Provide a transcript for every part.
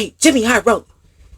Hey, Jimmy High Roll.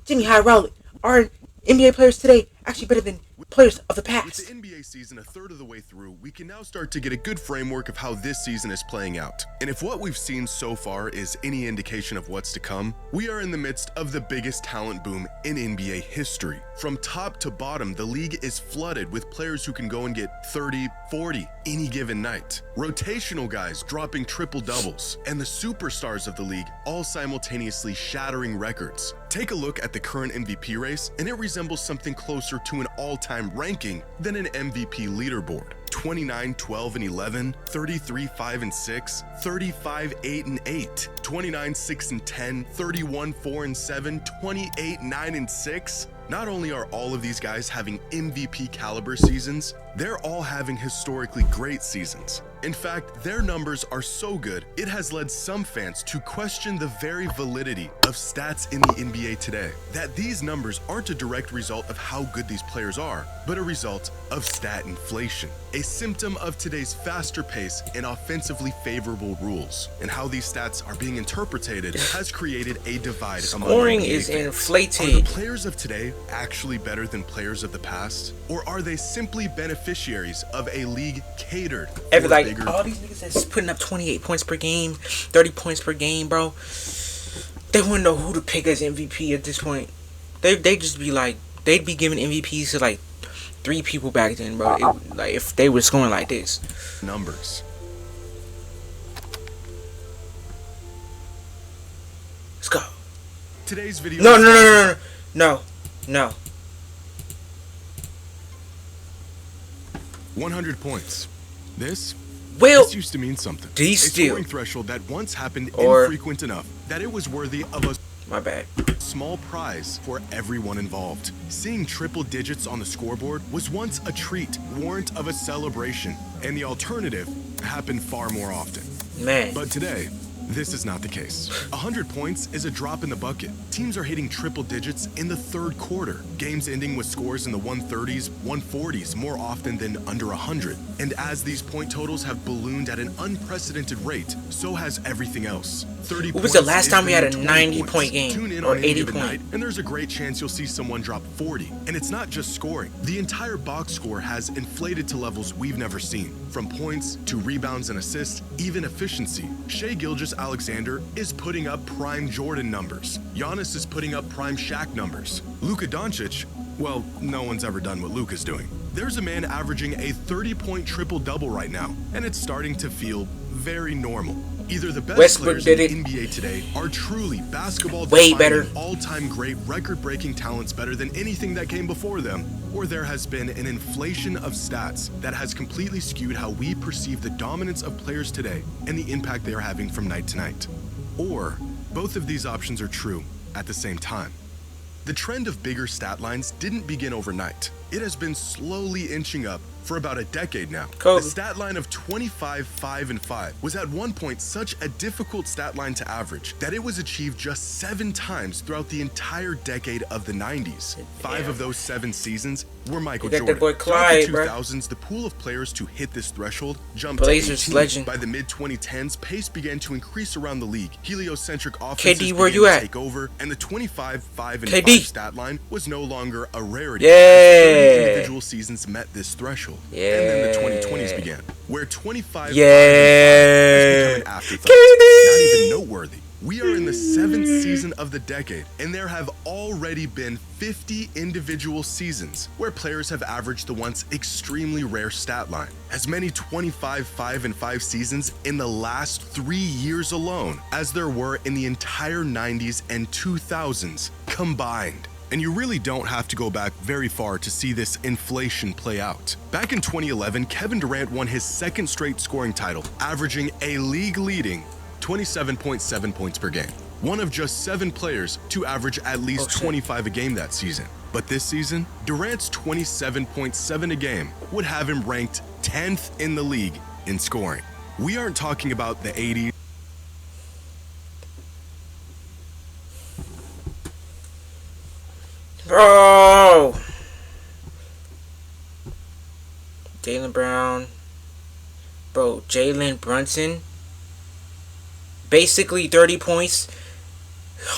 Jimmy High Roll. Are NBA players today actually better than players of the past? With the NBA season a third of the way through, we can now start to get a good framework of how this season is playing out. And if what we've seen so far is any indication of what's to come, we are in the midst of the biggest talent boom in NBA history. From top to bottom, the league is flooded with players who can go and get 30, 40 any given night. Rotational guys dropping triple doubles, and the superstars of the league all simultaneously shattering records. Take a look at the current MVP race, and it resembles something closer to an all-time ranking than an MVP leaderboard. 29, 12, and 11, 33, 5, and 6, 35, 8, and 8, 29, 6, and 10, 31, 4, and 7, 28, 9, and 6. Not only are all of these guys having MVP caliber seasons, they're all having historically great seasons. In fact, their numbers are so good, it has led some fans to question the very validity of stats in the NBA today. That these numbers aren't a direct result of how good these players are, but a result of stat inflation. A symptom of today's faster pace and offensively favorable rules. And how these stats are being interpreted has created a divide among Scoring NBA is fans. inflated. Are the players of today actually better than players of the past? Or are they simply beneficiaries of a league catered for Like bigger all these niggas that's putting up 28 points per game, 30 points per game, bro. They wouldn't know who to pick as MVP at this point. They just be like, they'd be giving MVPs to like 3 people back then, bro. Like if they were scoring like this. numbers? Let's go. Today's video No. 100 points. This used to mean something. D A steal. scoring threshold that once happened Or- infrequent enough that it was worthy of a My bad. small prize for everyone involved. Seeing triple digits on the scoreboard was once a treat, warrant of a celebration, and the alternative happened far more often. Man. But today, this is not the case. 100 points is a drop in the bucket. Teams are hitting triple digits in the third quarter. Games ending with scores in the 130s, 140s more often than under 100. And as these point totals have ballooned at an unprecedented rate, so has everything else. 30 When was the points last is time we had a the new 90 points. point game? Tune in Or on any 80 given point? night, and there's a great chance you'll see someone drop 40. And it's not just scoring. The entire box score has inflated to levels we've never seen. From points to rebounds and assists, even efficiency. Shai Gilgeous-Alexander is putting up prime Jordan numbers. Giannis is putting up prime Shaq numbers. Luka Doncic, well, no one's ever done what Luka's doing. There's a man averaging a 30-point triple-double right now, and it's starting to feel very normal. Either the best Westbrook players in did the it. NBA today are truly basketball Way better. all-time great record-breaking talents better than anything that came before them, or there has been an inflation of stats that has completely skewed how we perceive the dominance of players today and the impact they are having from night to night. Or both of these options are true at the same time. The trend of bigger stat lines didn't begin overnight. It has been slowly inching up for about a decade now. Kobe. The stat line of 25, 5, and 5 was at one point such a difficult stat line to average that it was achieved just 7 times throughout the entire decade of the 90s. 5 of those 7 seasons were Michael You got Jordan. that boy Clyde, Throughout bruh. the 2000s, the pool of players to hit this threshold jumped Blazers to 18. legend. By the mid-2010s, pace began to increase around the league. Heliocentric offenses KD, where began you to at? take over, and the 25, 5, and KD. 5 stat line was no longer a rarity. Yeah. 30 individual seasons met this threshold. And then the 2020s began, where 25, 5, Yeah. and 5 has become an afterthought. Not even noteworthy. We are in the 7th season of the decade, and there have already been 50 individual seasons where players have averaged the once extremely rare stat line. As many 25, 5, and 5 seasons in the last 3 years alone as there were in the entire 90s and 2000s combined. And you really don't have to go back very far to see this inflation play out. Back in 2011, Kevin Durant won his 2nd straight scoring title, averaging a league-leading 27.7 points per game. One of just 7 players to average at least 25 a game that season. But this season, Durant's 27.7 a game would have him ranked 10th in the league in scoring. We aren't talking about the 80s. Bro. Jaylen Brown. Bro, Jalen Brunson. Basically 30 points.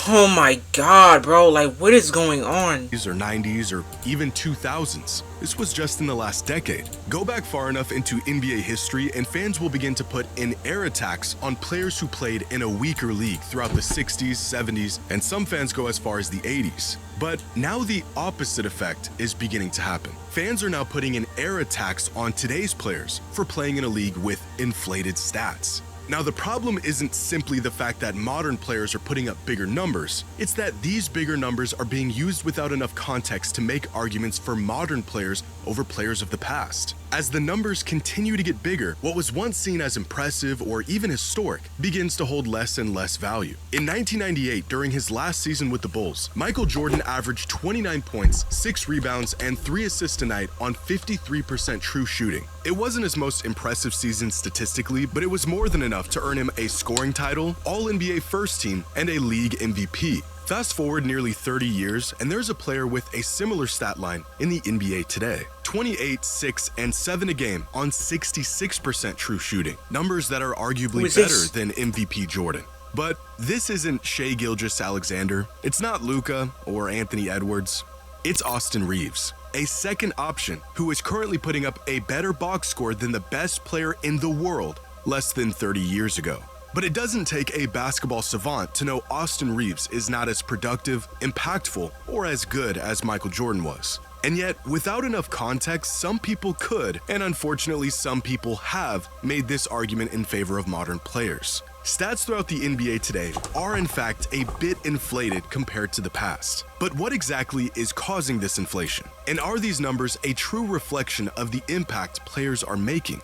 Oh my god, bro. Like, what is going on? Or 90s or even 2000s. This was just in the last decade. Go back far enough into NBA history and fans will begin to put an era tax on players who played in a weaker league throughout the 60s, 70s, and some fans go as far as the 80s. But now the opposite effect is beginning to happen. Fans are now putting an era tax on today's players for playing in a league with inflated stats. Now, the problem isn't simply the fact that modern players are putting up bigger numbers, it's that these bigger numbers are being used without enough context to make arguments for modern players over players of the past. As the numbers continue to get bigger, what was once seen as impressive or even historic begins to hold less and less value. In 1998, during his last season with the Bulls, Michael Jordan averaged 29 points, 6 rebounds, and 3 assists a night on 53% true shooting. It wasn't his most impressive season statistically, but it was more than enough to earn him a scoring title, All-NBA First Team, and a league MVP. Fast forward nearly 30 years, and there's a player with a similar stat line in the NBA today. 28, 6, and 7 a game on 66% true shooting. Numbers that are arguably better than MVP Jordan. But this isn't Shai Gilgeous-Alexander, it's not Luka or Anthony Edwards, it's Austin Reeves, a second option who is currently putting up a better box score than the best player in the world less than 30 years ago. But it doesn't take a basketball savant to know Austin Reeves is not as productive, impactful, or as good as Michael Jordan was. And yet, without enough context, some people could, and unfortunately some people have, made this argument in favor of modern players. Stats throughout the NBA today are in fact a bit inflated compared to the past. But what exactly is causing this inflation? And are these numbers a true reflection of the impact players are making?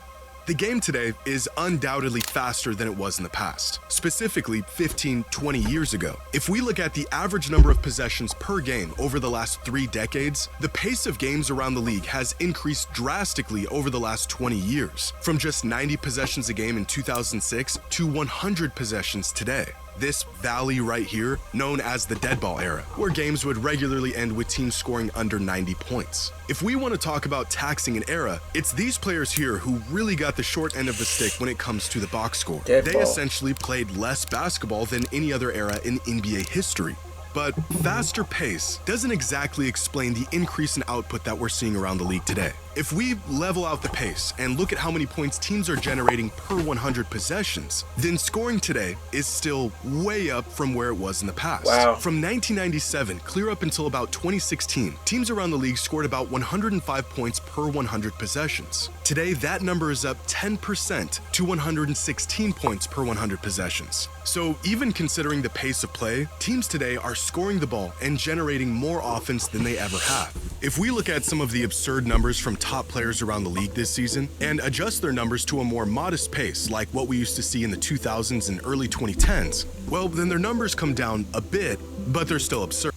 The game today is undoubtedly faster than it was in the past, specifically 15, 20 years ago. If we look at the average number of possessions per game over the last 3 decades, the pace of games around the league has increased drastically over the last 20 years, from just 90 possessions a game in 2006 to 100 possessions today. This valley right here, known as the dead ball era, where games would regularly end with teams scoring under 90 points. If we want to talk about taxing an era, it's these players here who really got the short end of the stick when it comes to the box score. They essentially played less basketball than any other era in NBA history. But faster pace doesn't exactly explain the increase in output that we're seeing around the league today. If we level out the pace and look at how many points teams are generating per 100 possessions, then scoring today is still way up from where it was in the past. Wow. From 1997 clear up until about 2016, teams around the league scored about 105 points per 100 possessions. Today, that number is up 10% to 116 points per 100 possessions. So even considering the pace of play, teams today are scoring the ball and generating more offense than they ever have. If we look at some of the absurd numbers from top players around the league this season and adjust their numbers to a more modest pace like what we used to see in the 2000s and early 2010s, well, then their numbers come down a bit, but they're still absurd.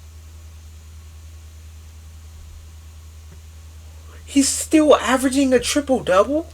He's still averaging a triple-double?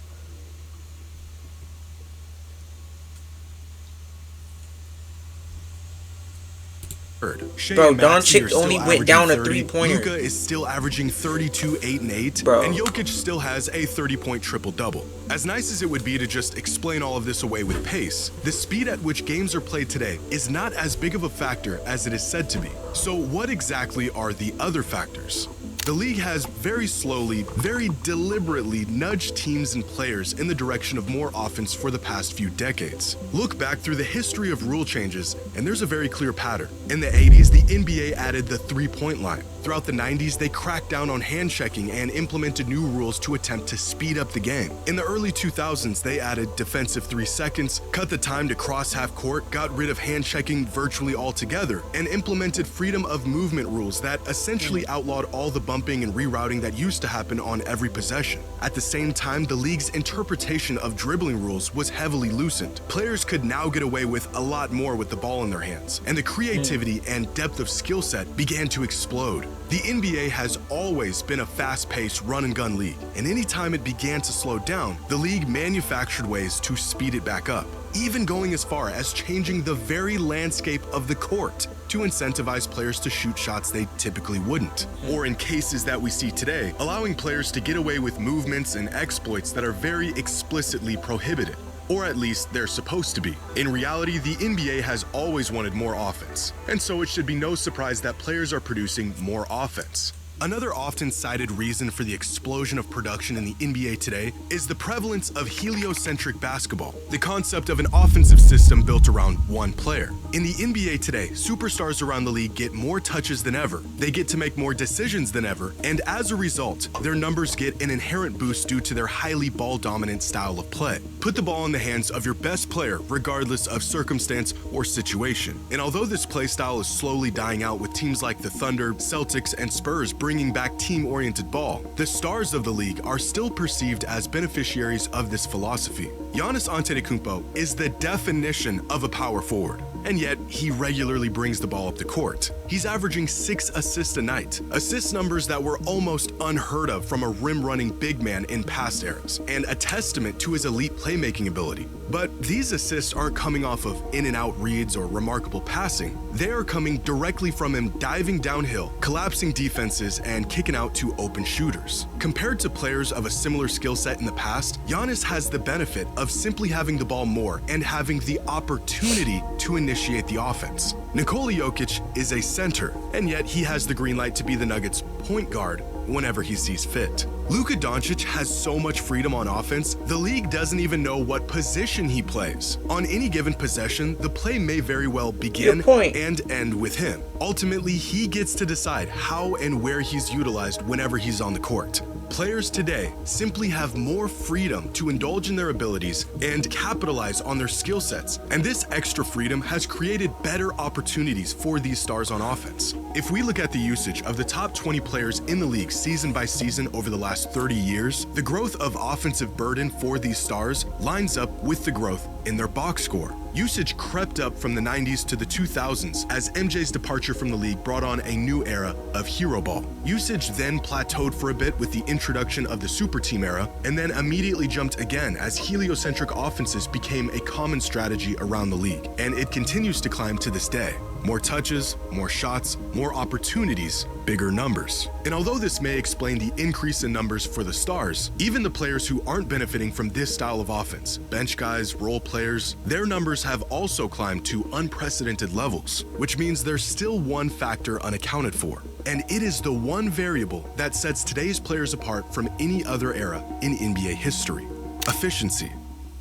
Bro, Doncic only went down a 3-pointer. Luka is still averaging 32, 8, and 8, Bro. And Jokic still has a 30-point triple-double. As nice as it would be to just explain all of this away with pace, the speed at which games are played today is not as big of a factor as it is said to be. So what exactly are the other factors? The league has very slowly, very deliberately nudged teams and players in the direction of more offense for the past few decades. Look back through the history of rule changes, and there's a very clear pattern. In the 80s, the NBA added the three-point line. Throughout the 90s, they cracked down on hand checking and implemented new rules to attempt to speed up the game. In the early 2000s, they added defensive 3 seconds, cut the time to cross half court, got rid of hand checking virtually altogether, and implemented freedom of movement rules that essentially outlawed all the bumping and rerouting that used to happen on every possession. At the same time, the league's interpretation of dribbling rules was heavily loosened. Players could now get away with a lot more with the ball in their hands, and the creativity and depth of skill set began to explode. The NBA has always been a fast-paced run-and-gun league, and anytime it began to slow down, the league manufactured ways to speed it back up, even going as far as changing the very landscape of the court to incentivize players to shoot shots they typically wouldn't. Or in cases that we see today, allowing players to get away with movements and exploits that are very explicitly prohibited. or at least they're supposed to be. In reality, the NBA has always wanted more offense, and so it should be no surprise that players are producing more offense. Another often cited reason for the explosion of production in the NBA today is the prevalence of heliocentric basketball, the concept of an offensive system built around one player. In the NBA today, superstars around the league get more touches than ever, they get to make more decisions than ever, and as a result, their numbers get an inherent boost due to their highly ball-dominant style of play. Put the ball in the hands of your best player regardless of circumstance or situation. And although this play style is slowly dying out with teams like the Thunder, Celtics, and Spurs bringing back team-oriented ball, the stars of the league are still perceived as beneficiaries of this philosophy. Giannis Antetokounmpo is the definition of a power forward, and yet he regularly brings the ball up the court. He's averaging 6 assists a night, assist numbers that were almost unheard of from a rim-running big man in past eras, and a testament to his elite playmaking ability. But these assists aren't coming off of in-and-out reads or remarkable passing. They are coming directly from him diving downhill, collapsing defenses, and kicking out to open shooters. Compared to players of a similar skill set in the past, Giannis has the benefit of simply having the ball more and having the opportunity to initiate the offense. Nikola Jokic is a center, and yet he has the green light to be the Nuggets' point guard whenever he sees fit. Luka Doncic has so much freedom on offense, the league doesn't even know what position he plays. On any given possession, the play may very well begin and end with him. Ultimately, he gets to decide how and where he's utilized whenever he's on the court. Players today simply have more freedom to indulge in their abilities and capitalize on their skill sets, and this extra freedom has created better opportunities for these stars on offense. If we look at the usage of the top 20 players in the league season by season over the last 30 years, the growth of offensive burden for these stars lines up with the growth in their box score. Usage crept up from the 90s to the 2000s as MJ's departure from the league brought on a new era of hero ball. Usage then plateaued for a bit with the introduction of the super team era, and then immediately jumped again as heliocentric offenses became a common strategy around the league, and it continues to climb to this day. More touches, more shots, more opportunities, bigger numbers. And although this may explain the increase in numbers for the stars, even the players who aren't benefiting from this style of offense, bench guys, role players, their numbers have also climbed to unprecedented levels, which means there's still one factor unaccounted for. And it is the one variable that sets today's players apart from any other era in NBA history: efficiency.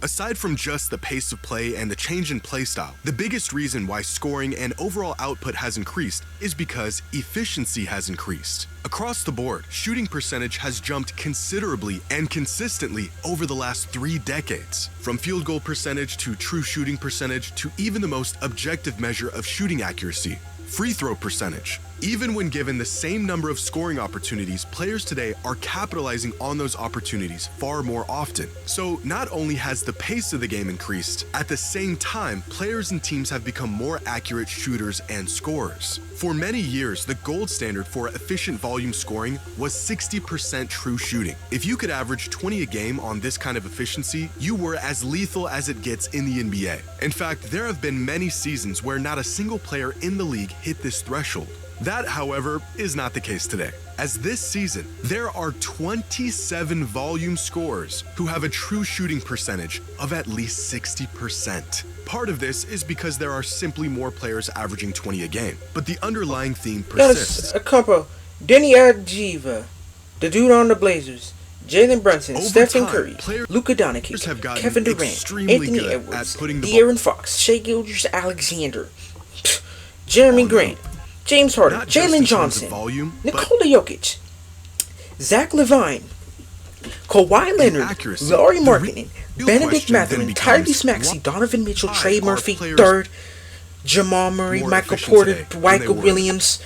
Aside from just the pace of play and the change in play style, the biggest reason why scoring and overall output has increased is because efficiency has increased. Across the board, shooting percentage has jumped considerably and consistently over the last 3 decades. From field goal percentage to true shooting percentage to even the most objective measure of shooting accuracy, free throw percentage. Even when given the same number of scoring opportunities, players today are capitalizing on those opportunities far more often. So not only has the pace of the game increased, at the same time, players and teams have become more accurate shooters and scorers. For many years, the gold standard for efficient volume scoring was 60% true shooting. If you could average 20 a game on this kind of efficiency, you were as lethal as it gets in the NBA. In fact, there have been many seasons where not a single player in the league hit this threshold. That, however, is not the case today, as this season, there are 27 volume scorers who have a true shooting percentage of at least 60%. Part of this is because there are simply more players averaging 20 a game, but the underlying theme persists. A couple. Denny Adjiva, the dude on the Blazers, Jalen Brunson, Over Stephen time, Curry, players Luka Doncic, have gotten Kevin Durant, extremely Anthony good Edwards, at putting the De'Aaron Fox, Shai Gilgeous-Alexander, Jeremy Grant, James Harden, not just Jalen in terms Johnson, of volume, Nikola Jokic, Zach LaVine, Kawhi Leonard, accuracy. Laurie The Markkinen, real Benedict question then Mathurin, becomes, Tyrese Maxey, Donovan Mitchell, why Trey are Murphy, players third, Jamal Murray, more Michael efficient Porter, today than Michael they were Williams,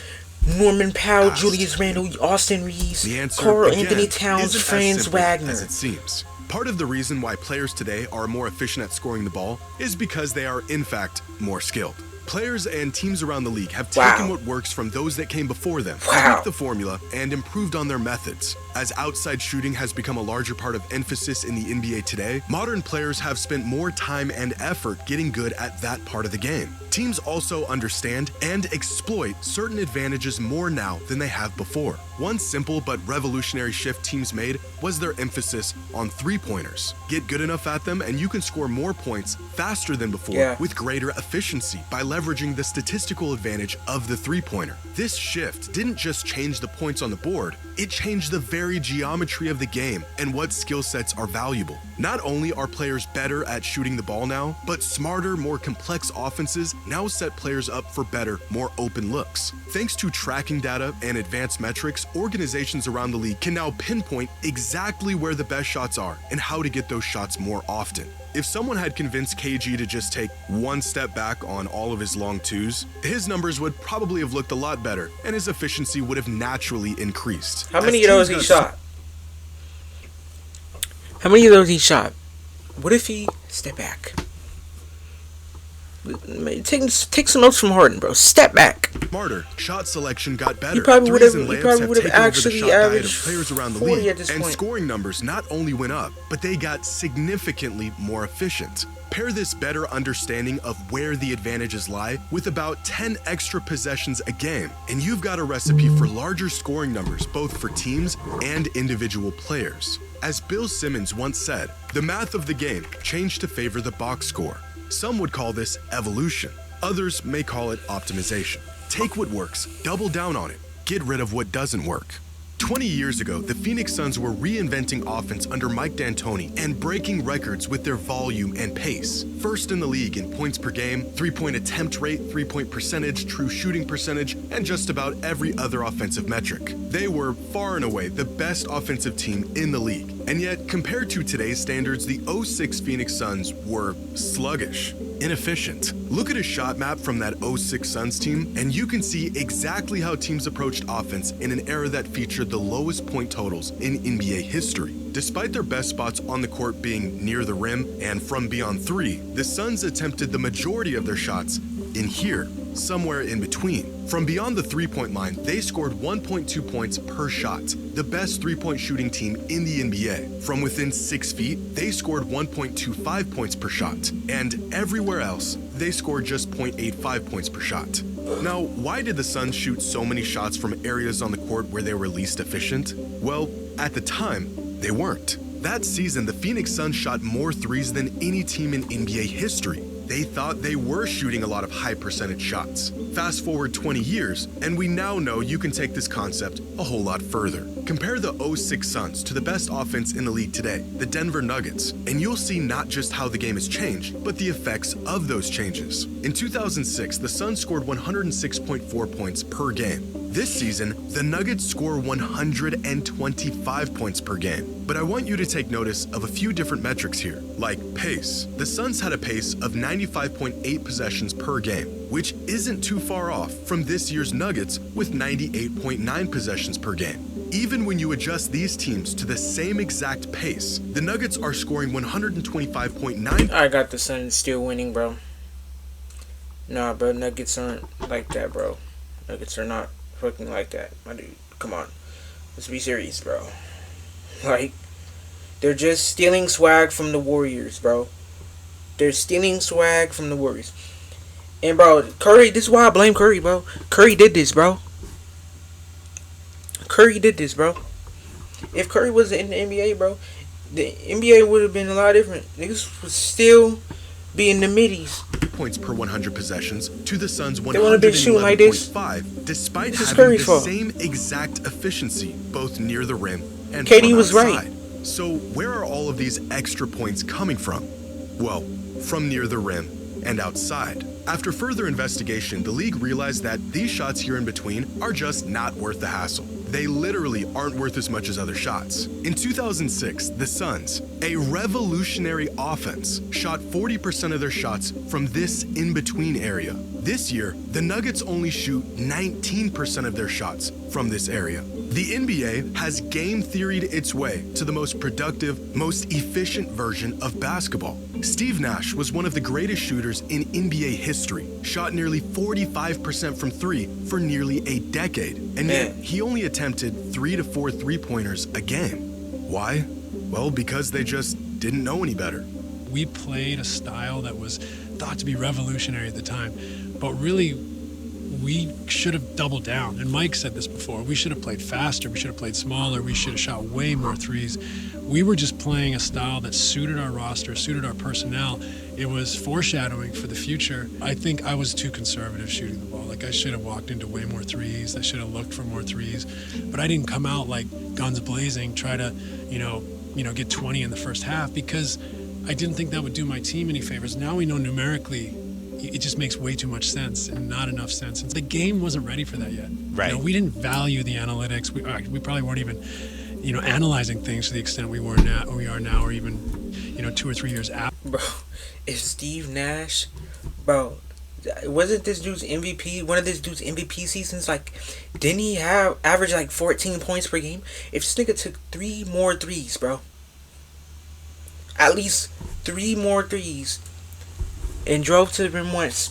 Norman Powell, past? Julius Randle, Austin Reeves, The answer, Carl again, Anthony Towns, isn't as Franz simple Wagner. as it seems. Part of the reason why players today are more efficient at scoring the ball is because they are, in fact, more skilled. Players and teams around the league have Wow. taken what works from those that came before them, Wow. tweaked the formula, and improved on their methods. As outside shooting has become a larger part of emphasis in the NBA today, modern players have spent more time and effort getting good at that part of the game. Teams also understand and exploit certain advantages more now than they have before. One simple but revolutionary shift teams made was their emphasis on three-pointers. Get good enough at them and you can score more points faster than before with greater efficiency by leveraging the statistical advantage of the three-pointer. This shift didn't just change the points on the board, it changed the very geometry of the game and what skill sets are valuable. Not only are players better at shooting the ball now, but smarter, more complex offenses now set players up for better, more open looks. Thanks to tracking data and advanced metrics, organizations around the league can now pinpoint exactly where the best shots are and how to get those shots more often. If someone had convinced KG to just take one step back on all of his long twos, his numbers would probably have looked a lot better and his efficiency would have naturally increased. How many of those he shot? How many of those he shot? What if he step back? Take some notes from Harden, bro. Step back. Smarter shot selection got better. He probably would have taken actually over the shot diet of averaged players around the 40 league, at this and point. scoring numbers not only went up, but they got significantly more efficient. Pair this better understanding of where the advantages lie with about 10 extra possessions a game, and you've got a recipe for larger scoring numbers both for teams and individual players. As Bill Simmons once said, the math of the game changed to favor the box score. Some would call this evolution. Others may call it optimization. Take what works, double down on it, get rid of what doesn't work. 20 years ago, the Phoenix Suns were reinventing offense under Mike D'Antoni and breaking records with their volume and pace. First in the league in points per game, three-point attempt rate, three-point percentage, true shooting percentage, and just about every other offensive metric. They were far and away the best offensive team in the league. And yet, compared to today's standards, the 06 Phoenix Suns were sluggish, inefficient. Look at a shot map from that 06 Suns team, and you can see exactly how teams approached offense in an era that featured the lowest point totals in NBA history. Despite their best spots on the court being near the rim and from beyond three, the Suns attempted the majority of their shots in here, somewhere in between. From beyond the three-point line, they scored 1.2 points per shot, the best three-point shooting team in the NBA. From within 6 feet, they scored 1.25 points per shot, and everywhere else, they scored just 0.85 points per shot. Now, why did the Suns shoot so many shots from areas on the court where they were least efficient? Well, at the time, they weren't. That season, the Phoenix Suns shot more threes than any team in NBA history. They thought they were shooting a lot of high percentage shots. Fast forward 20 years, and we now know you can take this concept a whole lot further. Compare the 06 Suns to the best offense in the league today, the Denver Nuggets, and you'll see not just how the game has changed, but the effects of those changes. In 2006, the Suns scored 106.4 points per game. This season, the Nuggets score 125 points per game. But I want you to take notice of a few different metrics here, like pace. The Suns had a pace of 95.8 possessions per game, which isn't too far off from this year's Nuggets with 98.9 possessions per game. Even when you adjust these teams to the same exact pace, the Nuggets are scoring 125.9. I got the Suns still winning, bro. Nah, bro, Nuggets aren't like that, bro. Nuggets are not fucking like that, my dude. Come on, let's be serious, bro. Like, they're just stealing swag from the Warriors, bro. They're stealing swag from the Warriors. And, bro, Curry, this is why I blame Curry, bro. Curry did this, bro. Curry did this, bro. If Curry wasn't in the NBA, bro, the NBA would have been a lot different. Niggas would still be in the middies. Points per 100 possessions to the Suns 111.5, despite this having the fault. same exact efficiency both near the rim and KD from was outside. right. So where are all of these extra points coming from? Well, from near the rim and outside. After further investigation, the league realized that these shots here in between are just not worth the hassle. They literally aren't worth as much as other shots. In 2006, the Suns, a revolutionary offense, shot 40% of their shots from this in-between area. This year, the Nuggets only shoot 19% of their shots from this area. The NBA has game theoried its way to the most productive, most efficient version of basketball. Steve Nash was one of the greatest shooters in NBA history, shot nearly 45% from three for nearly a decade, and yet he only attempted 3 to 4 three-pointers a game. Why? Well, because they just didn't know any better. We played a style that was thought to be revolutionary at the time, but really we should have doubled down. And Mike said this before, we should have played faster, we should have played smaller, we should have shot way more threes. We were just playing a style that suited our roster, suited our personnel. It was foreshadowing for the future. I think I was too conservative shooting the ball. Like, I should have walked into way more threes, I should have looked for more threes, but I didn't come out like guns blazing, try to, get 20 in the first half, because I didn't think that would do my team any favors. Now we know numerically it just makes way too much sense and not enough sense. And the game wasn't ready for that yet. Right. We didn't value the analytics. We probably weren't even, analyzing things to the extent we are now, or even, 2 or 3 years after. Bro, if Steve Nash, bro, wasn't this dude's MVP, one of this dude's MVP seasons, like, didn't he average like 14 points per game? If this nigga took 3 more threes, bro, at least 3 more threes, and drove to the rim once,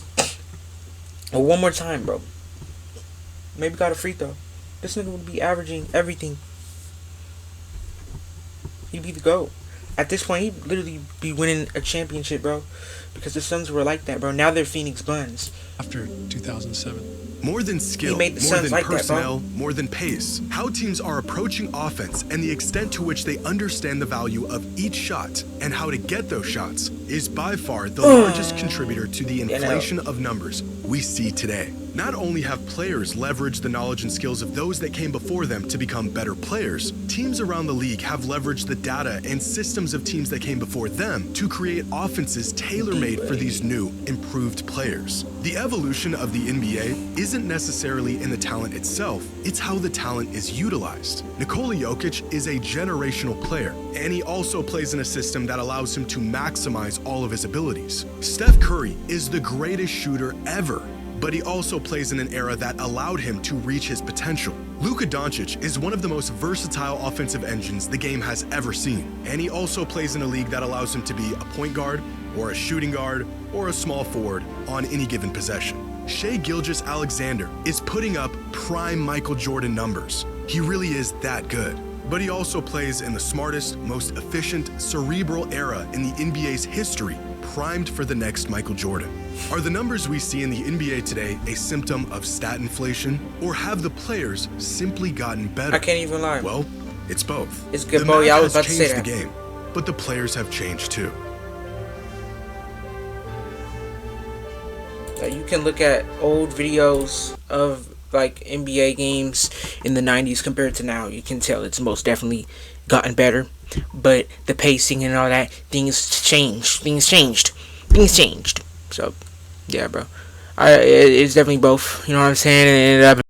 or one more time, bro, maybe got a free throw, this nigga would be averaging everything. He'd be the GOAT. At this point, he'd literally be winning a championship, bro, because the Suns were like that, bro. Now they're Phoenix Suns. After 2007. More than skill, more than like personnel, more than pace, how teams are approaching offense and the extent to which they understand the value of each shot and how to get those shots is by far the largest contributor to the inflation of numbers we see today. Not only have players leveraged the knowledge and skills of those that came before them to become better players, teams around the league have leveraged the data and systems of teams that came before them to create offenses tailor-made for these new, improved players. The evolution of the NBA isn't necessarily in the talent itself, it's how the talent is utilized. Nikola Jokic is a generational player, and he also plays in a system that allows him to maximize all of his abilities. Steph Curry is the greatest shooter ever, but he also plays in an era that allowed him to reach his potential. Luka Doncic is one of the most versatile offensive engines the game has ever seen, and he also plays in a league that allows him to be a point guard, or a shooting guard, or a small forward on any given possession. Shai Gilgeous-Alexander is putting up prime Michael Jordan numbers. He really is that good. But he also plays in the smartest, most efficient, cerebral era in the NBA's history, primed for the next Michael Jordan. Are the numbers we see in the NBA today a symptom of stat inflation, or have the players simply gotten better? I can't even lie. Well, it's both. It's good, the bro. Yeah, I was math about to has say changed that. the game, but the players have changed too. You can look at old videos of like NBA games in the 90s compared to now. You can tell it's most definitely gotten better, but the pacing and all that, things changed. So yeah, bro, it's definitely both, you know what I'm saying, and it ended up